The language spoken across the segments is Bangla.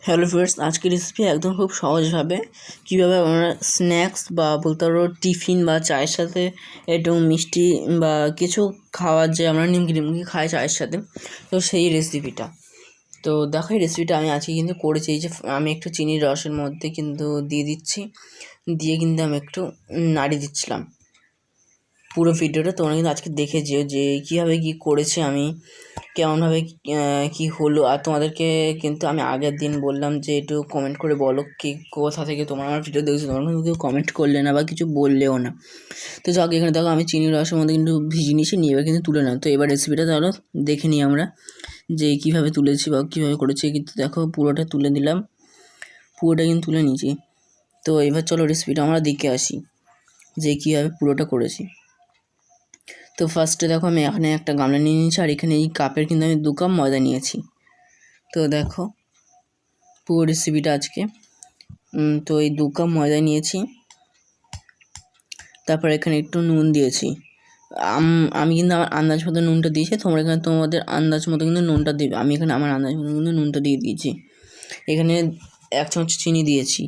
হ্যালো ফ্রেন্ডস, আজকের রেসিপি একদম খুব সহজভাবে কীভাবে আমরা স্ন্যাক্স বা বলতে পারো টিফিন বা চায়ের সাথে একটু মিষ্টি বা কিছু খাওয়ার যে আমরা নিমকি খাই চায়ের সাথে, তো সেই রেসিপিটা। তো দেখো, এই রেসিপিটা আমি আজকে কিন্তু করেছি। এই যে আমি একটু চিনির রসের মধ্যে কিন্তু দিয়ে দিচ্ছি, দিয়ে কিন্তু আমি একটু নাড়িয়ে দিচ্ছিলাম। পুরো ভিডিওটা তোমরা কিন্তু আজকে দেখে যেও যে কীভাবে কী করেছি আমি, কেমনভাবে কী হলো। আর তোমাদেরকে কিন্তু আমি আগের দিন বললাম যে একটু কমেন্ট করে বলো কি কোথা থেকে তোমরা আমার ভিডিও দেখছো। তোমরা কিন্তু কেউ কমেন্ট করলে না বা কিছু বললেও না। তো যাক, এখানে দেখো আমি চিনির রসের মধ্যে কিন্তু ভিজিয়ে নিয়েছি, নিয়ে এবার কিন্তু তুলে নাও। তো এবার রেসিপিটা তাহলে দেখে নিই আমরা যে কীভাবে তুলেছি বা কীভাবে করেছি। কিন্তু দেখো পুরোটা তুলে দিলাম, পুরোটা কিন্তু তুলে নিয়েছি। তো এবার চলো রেসিপিটা আমরা দেখে আসি যে কীভাবে পুরোটা করেছি। তো ফার্স্টে দেখো আমি এখানে একটা গামলা নিয়ে নিয়েছি, আর এখানে এই কাপের কিন্তু আমি 2 কাপ ময়দা নিয়েছি। তো দেখো পুরো রেসিপিটা আজকে। তো এই 2 কাপ ময়দা নিয়েছি, তারপর এখানে একটু নুন দিয়েছি। আমি কিন্তু আমার আন্দাজ মতো নুনটা দিয়েছি, তোমরা এখানে তোমাদের আন্দাজ মতো কিন্তু নুনটা দেবে। আমি এখানে আমার আন্দাজ মতো কিন্তু নুনটা দিয়ে দিয়েছি। এখানে 1 চামচ চিনি দিয়েছি,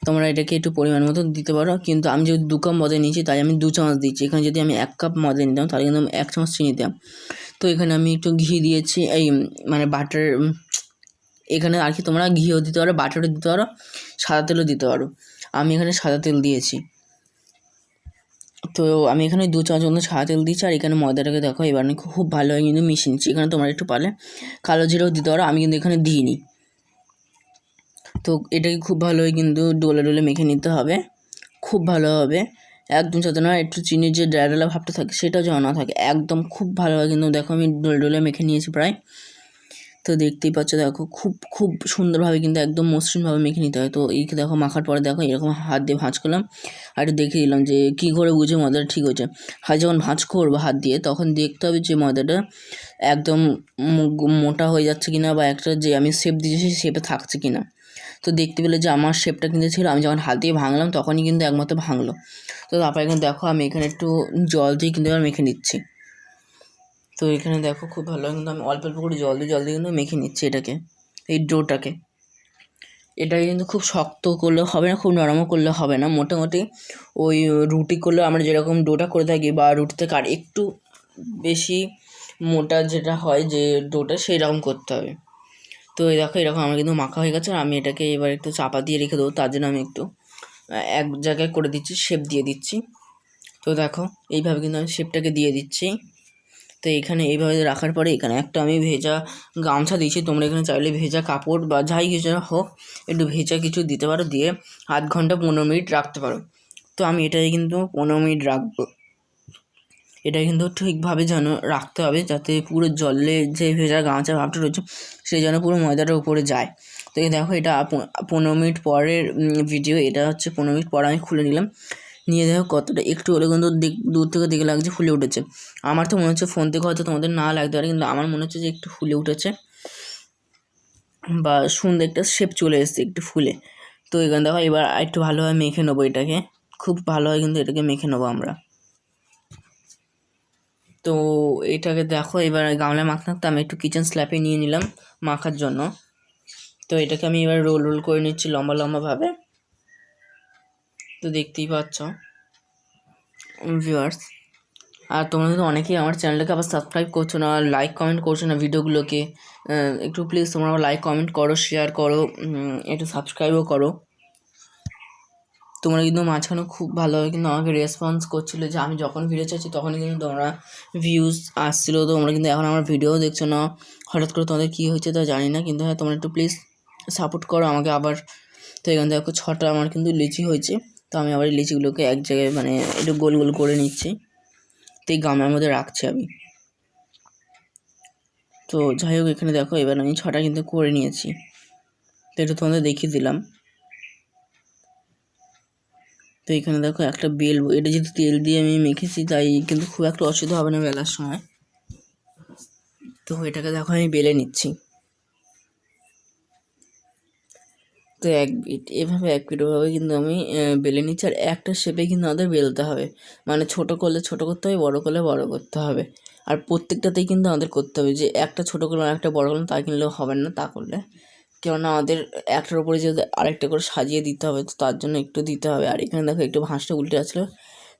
তোমরা এটাকে একটু পরিমাণ মতো দিতে পারো। কিন্তু আমি যেহেতু 2 কাপ ময়দা নিয়েছি তাই আমি 2 চামচ দিচ্ছি। এখানে যদি আমি 1 কাপ ময়দা নিতাম তাহলে কিন্তু আমি 1 চামচ চিনি দিতাম। তো এখানে আমি একটু ঘি দিয়েছি, এই মানে বাটার। এখানে আর কি তোমরা ঘিও দিতে পারো, বাটারও দিতে পারো, সাদা তেলও দিতে পারো। আমি এখানে সাদা তেল দিয়েছি। তো আমি এখানে 2 চামচ মতো সাদা তেল দিয়েছি, আর এখানে ময়দাটাকে দেখো এবার আমি খুব ভালোভাবে কিন্তু মিশিয়ে নিচ্ছি। এখানে তোমরা একটু পারলে কালো জিরাও দিতে পারো, আমি কিন্তু এখানে দিইনি। তো এটাকে খুব ভালোভাবে কিন্তু ডলে মেখে নিতে হবে, খুব ভালোভাবে। একদম যাতে না একটু চিনির যে ডালা ভাবটা থাকে সেটাও যেন না থাকে, একদম খুব ভালোভাবে কিন্তু দেখো আমি ডলে মেখে নিয়েছি প্রায়। তো দেখতেই পাচ্ছ, দেখো খুব সুন্দরভাবে কিন্তু একদম মসৃণভাবে মেখে নিতে হয়। তো এই দেখো মাখার পরে দেখো এরকম হাত দিয়ে ভাঁজ করলাম, আর একটু দেখে দিলাম যে কী করে বুঝে ময়দাটা ঠিক হয়েছে। হাত যখন ভাঁজ করবো হাত দিয়ে, তখন দেখতে হবে যে ময়দাটা একদম মোটা হয়ে যাচ্ছে কিনা, বা একটা যে আমি শেপ দিয়েছি সেই শেপে থাকছে কিনা। তো দেখতে পেলে যে আমার শেপটা কিন্তু ছিল, আমি যখন হাত দিয়ে ভাঙলাম তখনই কিন্তু একমাত্র ভাঙলো। তো তারপরে এখানে দেখো আমি এখানে একটু জল দিয়ে কিন্তু এবার মেখে নিচ্ছি। তো এখানে দেখো খুব ভালো কিন্তু আমি অল্প করে জল দিয়ে কিন্তু মেখে নিচ্ছি এটাকে, এই ডোটাকে। এটাকে কিন্তু খুব শক্ত করলে হবে না, খুব নরমও করলে হবে না, মোটামুটি ওই রুটি করলে আমরা যেরকম ডোটা করে থাকি বা রুটিতে একটু বেশি মোটা যেটা হয় যে ডোটা, সেই রকম করতে হবে। তো এই দেখো এরকম আমার কিন্তু মাখা হয়ে গেছে। আমি এটাকে এবার একটু চাপা দিয়ে রেখে দেবো, তার জন্য আমি একটু এক জায়গায় করে দিচ্ছি, শেপ দিয়ে দিচ্ছি। তো দেখো এইভাবে কিন্তু আমি শেপটাকে দিয়ে দিচ্ছি। তো এখানে এইভাবে রাখার পরে এখানে একটা আমি ভেজা গামছা দিয়েছি, তোমরা এখানে চাইলে ভেজা কাপড় বা যাই কিছু হোক একটু ভেজা কিছু দিতে পারো, দিয়ে 0.5 ঘন্টা 15 মিনিট রাখতে পারো। তো আমি এটাই কিন্তু 15 মিনিট রাখবো। এটা কিন্তু ঠিকভাবে যেন রাখতে হবে, যাতে পুরো জলে যে ভেজা গামছা ভাবটা রয়েছে সেই যেন পুরো ময়দাটার উপরে যায়। তো এই দেখো এটা 15 মিনিট পরের ভিডিও। এটা হচ্ছে 15 মিনিট পর আমি খুলে নিলাম, নিয়ে দেখো কতটা একটু হলে কিন্তু দূর থেকে দেখে লাগছে ফুলে উঠেছে। আমার তো মনে হচ্ছে ফোন থেকে হয়তো তোমাদের না লাগতে পারে, কিন্তু আমার মনে হচ্ছে যে একটু ফুলে উঠেছে বা সুন্দর একটা শেপ চলে এসেছে একটু ফুলে। তো এখানে দেখো এবার একটু ভালোভাবে মেখে নেবো এটাকে, খুব ভালোভাবে কিন্তু এটাকে মেখে নেবো আমরা। তো এটাকে দেখো এবার গামলায় মাখতে আমি একটু কিচেন স্ল্যাপে নিয়ে নিলাম মাখার জন্য। তো এটাকে আমি এবার রোল করে নিচ্ছি লম্বাভাবে। তো দেখতেই পাচ্ছ ভিউয়ার্স। আর তোমরা কিন্তু অনেকেই আমার চ্যানেলটাকে আবার সাবস্ক্রাইব করছো না, লাইক কমেন্ট করছো না ভিডিওগুলোকে। একটু প্লিজ তোমরা লাইক কমেন্ট করো, শেয়ার করো, একটু সাবস্ক্রাইবও করো। তোমরা কিন্তু মাঝখানে খুব ভালোভাবে কিন্তু আমাকে রেসপন্স করছিলো যে আমি যখন ভিডিও চাইছি তখনই কিন্তু তোমরা ভিউজ আসছিলো। তোমরা কিন্তু এখন আমার ভিডিও দেখছো না, হঠাৎ করে তোমাদের কী হয়েছে তা জানি না, কিন্তু হ্যাঁ তোমরা একটু প্লিজ সাপোর্ট করো আমাকে আবার। তো এখানে দেখো 6টা আমার কিন্তু লিচি হয়েছে। তো আমি আবার এই লিচিগুলোকে এক জায়গায় মানে একটু গোল করে নিচ্ছি, তো এই গামলার মধ্যে রাখছি আমি। তো যাই হোক এখানে দেখো এবার আমি 6টা কিন্তু করে নিয়েছি। তো এটা তোমাদের দেখিয়ে দিলাম। তো এখানে দেখো একটা বেলবো, এটা যেহেতু তেল দিয়ে আমি মেখেছি তাই কিন্তু খুব একটা অসুবিধা হবে না বেলার সময়। তো এটাকে দেখো আমি বেলে নিচ্ছি। তো এভাবে এক পিঠভাবে কিন্তু আমি বেলে নিচ্ছি, আর একটা শেপে কিন্তু আমাদের বেলতে হবে, মানে ছোটো করলে ছোটো করতে হবে, বড়ো করলে বড়ো করতে হবে। আর প্রত্যেকটাতেই কিন্তু আমাদের করতে হবে যে একটা ছোটো করলাম একটা বড়ো করলাম তা কিনলেও হবে না তা করলে। কেননা আমাদের একটার উপরে যদি আরেকটা করে সাজিয়ে দিতে হবে, তো তার জন্য একটু দিতে হবে। আর এখানে দেখো একটু ভাঁজটা উল্টে আসলো,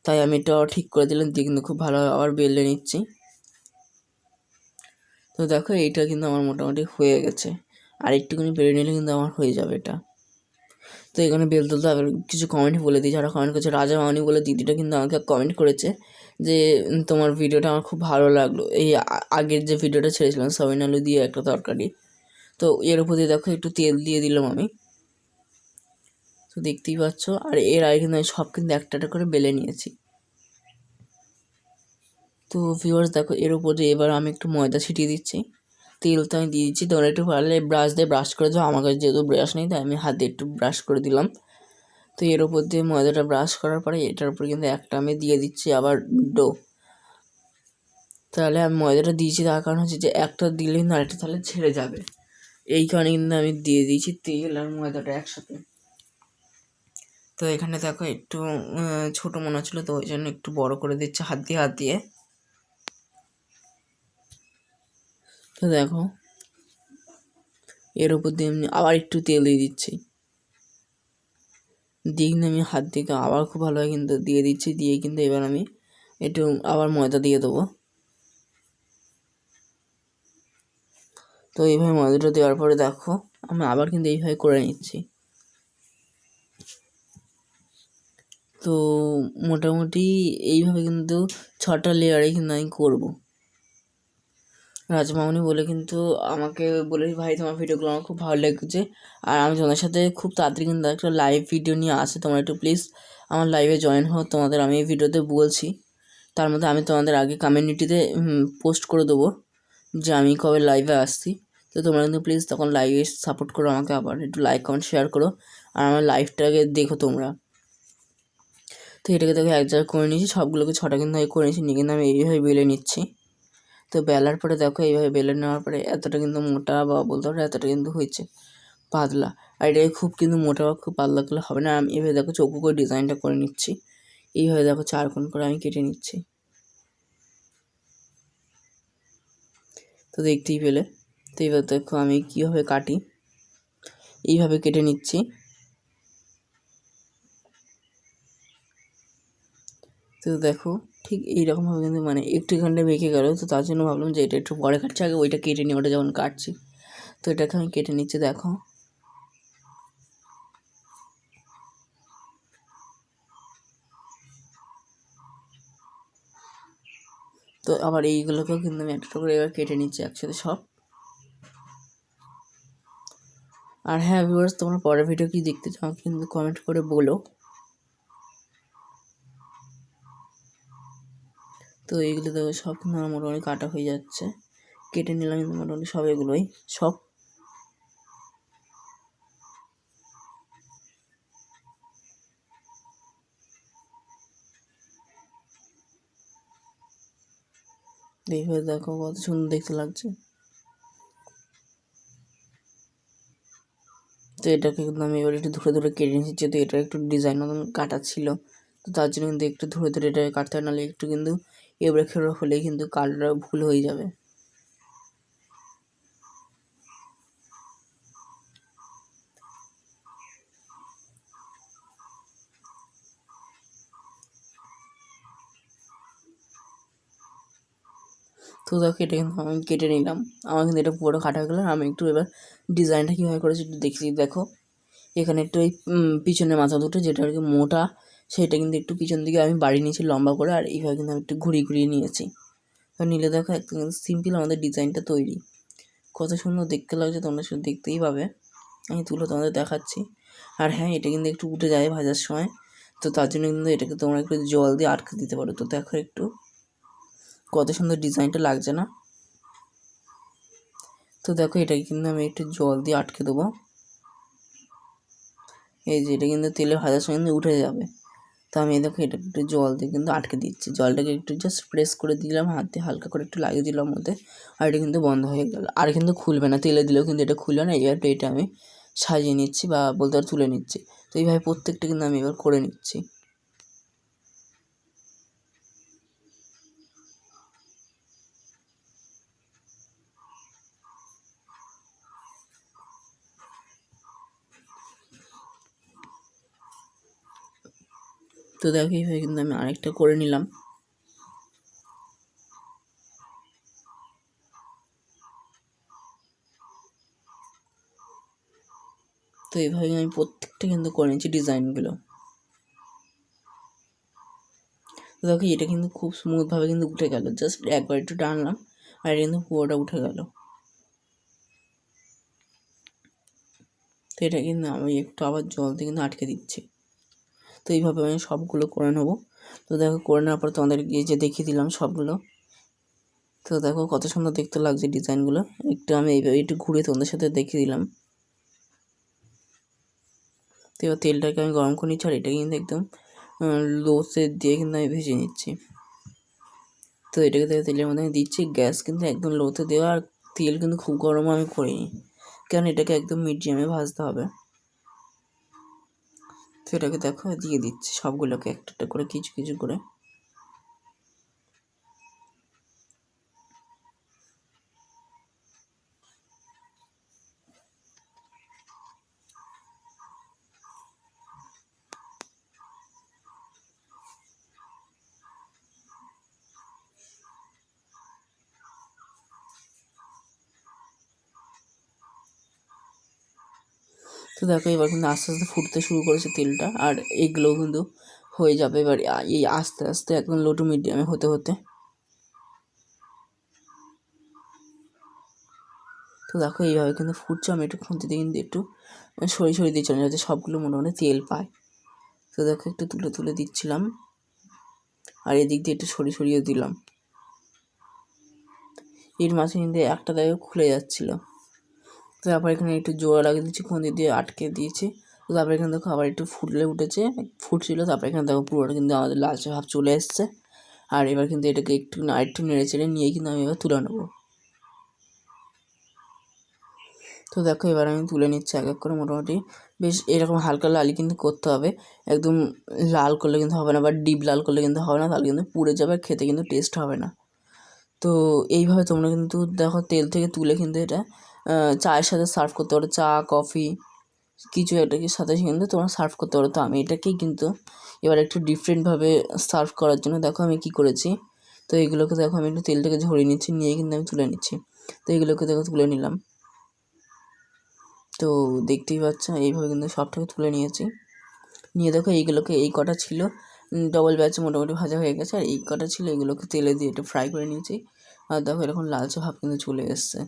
তাই আমি এটাও ঠিক করে দিলাম, দিয়ে কিন্তু খুব ভালোভাবে আবার বেলে নিচ্ছি। তো দেখো এইটা কিন্তু আমার মোটামুটি হয়ে গেছে, আর একটুখানি বেলে নিলে কিন্তু আমার হয়ে যাবে এটা। তো এখানে বেলতে তো আবার কিছু কমেন্ট বলে দিই, যারা কমেন্ট করেছে, রাজা মামনি বলে দিদিটা কিন্তু আমাকে কমেন্ট করেছে যে তোমার ভিডিওটা আমার খুব ভালো লাগলো, এই আগের যে ভিডিওটা ছেড়েছিলাম সয়াবিন আলু দিয়ে একটা তরকারি। তো এর উপর দিয়ে দেখো একটু তেল দিয়ে দিলাম আমি, তো দেখতেই পাচ্ছ। আর এর আগে কিন্তু আমি সব কিন্তু একটা একটা করে বেলে নিয়েছি। তো ভিউয়ার্স দেখো এর উপর দিয়ে এবার আমি একটু ময়দা ছিটিয়ে দিচ্ছি, তেল তো আমি দিয়ে দিচ্ছি। তোমরা একটু পারলে ব্রাশ দিয়ে ব্রাশ করে দাও, আমার কাছে যেহেতু ব্রাশ নেই তাই আমি হাত দিয়ে একটু ব্রাশ করে দিলাম। তো এর উপর দিয়ে ময়দাটা ব্রাশ করার পরে এটার উপর কিন্তু একটা আমি দিয়ে দিচ্ছি আবার ডো। তাহলে আমি ময়দাটা দিয়েছি, তার কারণ হচ্ছে যে একটা দিলে কিন্তু আরেকটা তাহলে ছেড়ে যাবে, এই কারণে কিন্তু আমি দিয়ে দিয়েছি তেল আর ময়দাটা একসাথে। তো এখানে দেখো একটু ছোটো মনে হচ্ছিলো, তো ওই জন্য একটু বড় করে দিচ্ছে হাত দিয়ে। তো দেখো এর উপর দিয়ে আমি আবার একটু তেল দিয়ে দিচ্ছি, দিয়ে কিন্তু আমি হাত দিয়ে আবার খুব ভালোভাবে কিন্তু দিয়ে দিচ্ছি, দিয়ে কিন্তু এবার আমি একটু আবার ময়দা দিয়ে দেবো। তো এইভাবে ময়দাটা দেওয়ার পরে দেখো আমি আবার কিন্তু এইভাবে করে নিচ্ছি। তো মোটামুটি এইভাবে কিন্তু 6টা লেয়ারে কিন্তু আমি করবো। রাজমামনি বলে কিন্তু আমাকে বলে, ভাই তোমার ভিডিওগুলো আমার খুব ভালো লেগেছে, আর আমি তোমাদের সাথে খুব তাড়াতাড়ি কিন্তু একটা লাইভ ভিডিও নিয়ে আসি, তোমরা একটু প্লিজ আমার লাইভে জয়েন হও। তোমাদের আমি এই ভিডিওতে বলছি, তার মধ্যে আমি তোমাদের আগে কমিউনিটিতে পোস্ট করে দেবো যে আমি কবে লাইভে আসছি। তো তোমরা কিন্তু প্লিজ তখন লাইভে সাপোর্ট করো আমাকে, আবার একটু লাইক কমেন্ট শেয়ার করো, আর আমার লাইভটাকে দেখো তোমরা। তো এটাকে দেখো এক জায়গায় করে নিয়েছি, সবগুলোকে 6টা কিন্তু আমি করে নিয়েছি, নিয়ে কিন্তু আমি এইভাবে বেলে নিচ্ছি। তো বেলার পরে দেখো এইভাবে বেলে নেওয়ার পরে এতটা কিন্তু মোটা বা বলতে পারো এতটা কিন্তু হয়েছে পাতলা। আর এটাকে খুব কিন্তু মোটা বা খুব পাতলা করলে হবে না। আমি এইভাবে দেখো চৌকো করে ডিজাইনটা করে নিচ্ছি, এইভাবে দেখো 4 কোণ করে আমি কেটে নিচ্ছি। তো দেখতেই পেলে। তো এবার দেখো আমি কীভাবে কাটি, এইভাবে কেটে নিচ্ছি। তো দেখো ঠিক এইরকমভাবে কিন্তু মানে একটু এখানটা বেঁকে গেল, তো তার জন্য ভাবলাম যে এটা একটু পরে কাটছি, আগে ওইটা কেটে নিই ওটা যখন কাটছি। তো এটাকে আমি কেটে নিচ্ছি দেখো। তো আবার এইগুলোকেও কিন্তু আমি একটা করে এবার কেটে নিচ্ছি একসাথে সব। আর হ্যাঁ ভিউয়ার্স, তোমরা পরের ভিডিও কি দেখতে চাও কিন্তু কমেন্ট করে বলো। তো এইগুলো দেখো সব কিন্তু আমার মোটামুটি কাটা হয়ে যাচ্ছে, কেটে নিলাম কিন্তু মোটামুটি সব এগুলোই সব। এইভাবে দেখো কত সুন্দর দেখতে লাগছে। তো এটাকে কিন্তু আমি এবার একটু ধরে ধরে কেটে নিচ্ছি, যেহেতু এটা একটু ডিজাইন মতন কাটা ছিল, তো তার জন্য কিন্তু একটু ধরে ধরে এটা কাটতে হয়, নাহলে একটু কিন্তু এবড়ে খেবড়ে হলে কিন্তু কালারটা ভুল হয়ে যাবে। তো দেখো এটা কিন্তু আমি কেটে নিলাম, আমার কিন্তু এটা পুরো কাটা হয়ে গেলো। আমি একটু এবার ডিজাইনটা কীভাবে করেছি একটু দেখি। দেখো এখানে একটু ওই পিছনের মাথা দুটো যেটা আর কি মোটা, সেটা কিন্তু একটু পিছন দিকে আমি বাড়িয়ে নিয়েছি লম্বা করে, আর এইভাবে কিন্তু আমি একটু ঘুরিয়ে ঘুরিয়ে নিয়েছি। তো নিলে দেখো একদম সিম্পল আমাদের ডিজাইনটা তৈরি। কত সুন্দর দেখতে লাগছে, তোমরা শুধু দেখতেই পাবে। আমি তুলে তোমাদের দেখাচ্ছি। আর হ্যাঁ এটা কিন্তু একটু উঠে যায় ভাজার সময়, তো তার জন্য কিন্তু এটাকে তোমরা একটু জল দিয়ে আটকে দিতে পারো। তো দেখো একটু কত সুন্দর ডিজাইনটা লাগছে না। তো দেখো এটাকে কিন্তু আমি একটু জল দিয়ে আটকে দেবো, এই যে এটা কিন্তু তেলে ভাজার সময় কিন্তু উঠে যাবে। তো আমি দেখো এটা একটু জল দিয়ে কিন্তু আটকে দিচ্ছি, জলটাকে একটু জাস্ট প্রেস করে দিলাম, হাত দিয়ে হালকা করে একটু লাগিয়ে দিলাম মধ্যে, আর এটা কিন্তু বন্ধ হয়ে গেল। আর কিন্তু খুলবে না, তেলে দিলেও কিন্তু এটা খুলবে না। এবার এটা আমি সাজিয়ে নিচ্ছি বা বলতে পারো তুলে নিচ্ছি। তো এইভাবে প্রত্যেকটা কিন্তু আমি এবার করে নিচ্ছি। তো দেখো এইভাবে কিন্তু আমি আরেকটা করে নিলাম। তো এইভাবে আমি প্রত্যেকটা কিন্তু করে নিচ্ছি ডিজাইনগুলো। তো দেখো এটা কিন্তু খুব স্মুথভাবে কিন্তু উঠে গেল, জাস্ট একবার একটু টানলাম আর এটা কিন্তু পুরোটা উঠে গেল। তো এটা কিন্তু আমি একটু আবার জল দিয়ে কিন্তু আটকে দিচ্ছি। তো এইভাবে আমি সবগুলো করে নেবো। তো দেখো করে নেওয়ার পর তোমাদের গিয়ে যে দেখিয়ে দিলাম সবগুলো। তো দেখো কত সুন্দর দেখতে লাগছে ডিজাইনগুলো। একটু আমি এইভাবে একটু ঘুরে তোমাদের সাথে দেখিয়ে দিলাম। তো এবার তেলটাকে আমি গরম করে নিচ্ছি আর এটা কিন্তু একদম লোতে দিয়ে কিন্তু আমি ভেজে নিচ্ছি। তো এটাকে তেলের মধ্যে আমি দিচ্ছি, গ্যাস কিন্তু একদম লোতে দেওয়া, আর তেল কিন্তু খুব গরমও আমি করিনি, কারণ এটাকে একদম মিডিয়ামে ভাজতে হবে। তো এটাকে দেখো দিয়ে দিচ্ছি সবগুলোকে একটা একটা করে কিছু কিছু করে। তো দেখো এবার কিন্তু আস্তে আস্তে ফুটতে শুরু করেছে তেলটা, আর এগুলোও কিন্তু হয়ে যাবে এবার এই আস্তে আস্তে একদম লো টু মিডিয়ামে হতে হতে। তো দেখো এইভাবে কিন্তু ফুটছে, আমি একটু খুঁজতে দিয়ে কিন্তু একটু সরিয়ে সরিয়ে দিচ্ছিলাম যাতে সবগুলো মোটামুটি তেল পায়। তো দেখো একটু তুলে তুলে দিচ্ছিলাম আর এদিক দিয়ে একটু সরিয়ে সরিয়ে দিলাম। এর মাঝে কিন্তু একটা জায়গায় খুলে যাচ্ছিলো, তো তারপর এখানে একটু জোড়া লাগিয়ে দিচ্ছি, খুঁজে দিয়ে আটকে দিয়েছি। তো তারপরে এখানে দেখো আবার একটু ফুটলে উঠেছে, ফুটছিল, তারপরে এখানে দেখো পুরোটা কিন্তু আমাদের লালচে ভাব চলে এসছে। আর এবার কিন্তু এটাকে একটু নেড়ে চেড়ে নিয়ে কিন্তু আমি এবার তুলে নেবো। তো দেখো এবার আমি তুলে নিচ্ছি এক এক করে, মোটামুটি বেশ এরকম হালকা লালি কিন্তু করতে হবে, একদম লাল করলে কিন্তু হবে না, বা ডিপ লাল করলে কিন্তু হবে না, তাহলে কিন্তু পুড়ে যাবে, খেতে কিন্তু টেস্ট হবে না। তো এইভাবে তোমরা কিন্তু দেখো তেল থেকে তুলে কিন্তু এটা চায়ের সাথে সার্ভ করতে পারো, চা কফি কিছু একটা কি সাথে কিন্তু তোমরা সার্ভ করতে পারো। তো আমি এটাকেই কিন্তু এবার একটু ডিফারেন্টভাবে সার্ভ করার জন্য দেখো আমি কী করেছি। তো এগুলোকে দেখো আমি একটু তেলটাকে ঝরিয়ে নিচ্ছি, নিয়ে কিন্তু আমি তুলে নিচ্ছি। তো এগুলোকে দেখো তুলে নিলাম। তো দেখতেই পাচ্ছ এইভাবে কিন্তু সবটাকে তুলে নিয়েছি। নিয়ে দেখো এইগুলোকে এই কটা ছিল ডবল ব্যাচ মোটামুটি ভাজা হয়ে গেছে, আর এই কটা ছিল এগুলোকে তেলে দিয়ে একটু ফ্রাই করে নিয়েছি। আর দেখো এরকম লালচে ভাব কিন্তু চলে এসছে।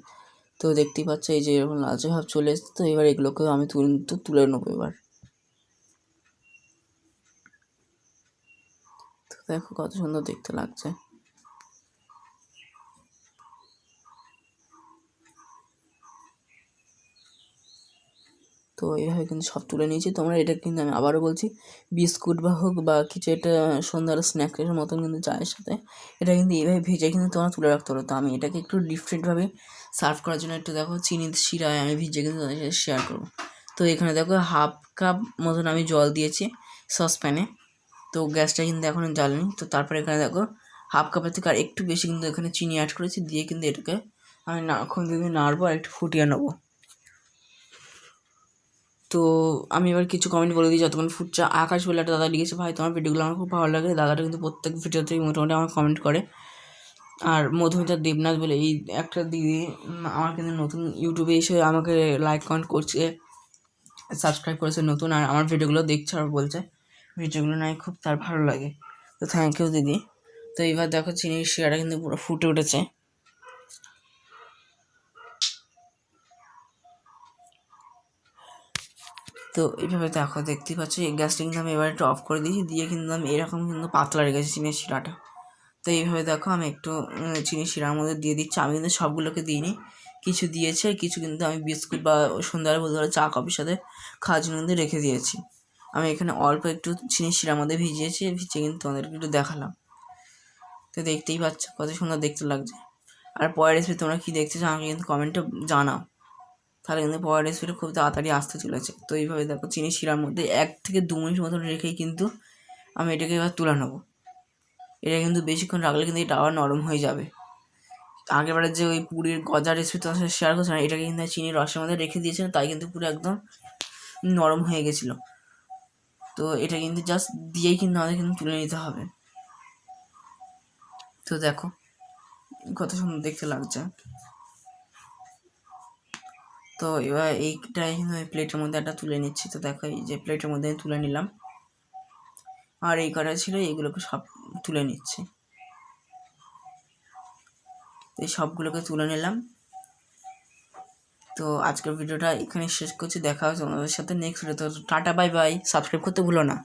তো দেখতেই পাচ্ছ এই যে এরকম লালচে ভাব চলে এসছে। তো এবার এগুলোকে আমি তুলে নেবো এবার। তো দেখো কত সুন্দর দেখতে লাগছে। তো এইভাবে কিন্তু সব তুলে নিয়েছি। তোমরা এটা কিন্তু আমি আবারও বলছি, বিস্কুট বা হোক বা কিছু একটা সন্ধ্যার স্ন্যাক্সের মতন কিন্তু চায়ের সাথে এটা কিন্তু এইভাবে ভেজে কিন্তু তোমরা তুলে রাখতে পারো। তো আমি এটাকে একটু ডিফারেন্টভাবে সার্ভ করার জন্য একটু দেখো চিনির শিরায় আমি ভিজে কিন্তু তাদের সাথে শেয়ার করবো। তো এখানে দেখো হাফ কাপ মতন আমি জল দিয়েছি সসপ্যানে। তো গ্যাসটা কিন্তু এখন জ্বালিনি। তো তারপরে এখানে দেখো হাফ কাপের থেকে আর একটু বেশি কিন্তু এখানে চিনি অ্যাড করেছি, দিয়ে কিন্তু এটাকে আমি এখন যদি নাড়বো আর একটু ফুটিয়ে নেবো। তো আমি এবার কিছু কমেন্ট বলে দিই যতক্ষণ ফুটছে। আকাশ বলে একটা দাদা লিখেছে, ভাই তোমার ভিডিওগুলো আমার খুব ভালো লাগে। দাদাটা কিন্তু প্রত্যেক ভিডিওতেই মোটামুটি আমার কমেন্ট করে। আর মধুমিতা দেবনাথ বলে এই একটা দিদি আমার কিন্তু নতুন ইউটিউবে এসে আমাকে লাইক কমেন্ট করছে, সাবস্ক্রাইব করেছে নতুন, আর আমার ভিডিওগুলো দেখছে আর বলছে ভিডিওগুলো নাই খুব তার ভালো লাগে। তো থ্যাংক ইউ দিদি। তো এবার দেখো চিনির শিরাটা কিন্তু পুরো ফুটে উঠেছে। তো এইভাবে দেখো দেখতেই পাচ্ছ এই গ্যাসটা কিন্তু আমি এবার একটু অফ করে দিয়েছি, দিয়ে কিন্তু আমি এরকম কিন্তু পাতলা রেখেছি চিনির শিরাটা। তো এইভাবে দেখো আমি একটু চিনি শিরার মধ্যে দিয়ে দিচ্ছি। আমি কিন্তু সবগুলোকে দিইনি, কিছু দিয়েছি আর কিছু কিন্তু আমি বিস্কুট বা সন্ধ্যাবেলা বলতে পারো চা কফির সাথে খাওয়ার জন্য কিন্তু রেখে দিয়েছি। আমি এখানে অল্প একটু চিনি শিরার মধ্যে ভিজিয়েছি, ভিজিয়ে কিন্তু তোমাদেরকে একটু দেখালাম। তো দেখতেই পাচ্ছ কত সুন্দর দেখতে লাগছে। আর পরের রেসিপি তোমরা কী দেখতে চাও আমাকে কিন্তু কমেন্টে জানাও, তাহলে কিন্তু পরের রেসিপিটা খুব তাড়াতাড়ি আসতে চলেছে। তো এইভাবে দেখো চিনি শিরার মধ্যে 1 থেকে 2 মিনিট মতন রেখেই কিন্তু আমি এটাকে এবার তুলে নেবো। এটা কিন্তু বেশিক্ষণ রাখলে কিন্তু এটা আবার নরম হয়ে যাবে। আগেরবারে যে ওই পুরীর গজা রেসিপি তোমার সাথে শেয়ার করছিলাম, এটাকে কিন্তু চিনির রসের মধ্যে রেখে দিয়েছিলাম, তাই কিন্তু পুরো একদম নরম হয়ে গেছিলো। তো তো এটা কিন্তু জাস্ট দিয়েই কিন্তু আমাদের কিন্তু তুলে নিতে হবে। তো দেখো কত সুন্দর দেখতে লাগছে। তো এবার এইটাই কিন্তু প্লেটের মধ্যে একটা তুলে নিচ্ছি। তো দেখো এই যে প্লেটের মধ্যে তুলে নিলাম, আর এই কটা ছিল এইগুলোকে সব তুলে নিচ্ছি। এই সবগুলোকে তুলে নিলাম। তো আজকের ভিডিওটা এখানে শেষ করছি, দেখা হচ্ছে তোমাদের সাথে নেক্সট ভিডিও। তো টাটা বাই বাই, সাবস্ক্রাইব করতে ভুলো না।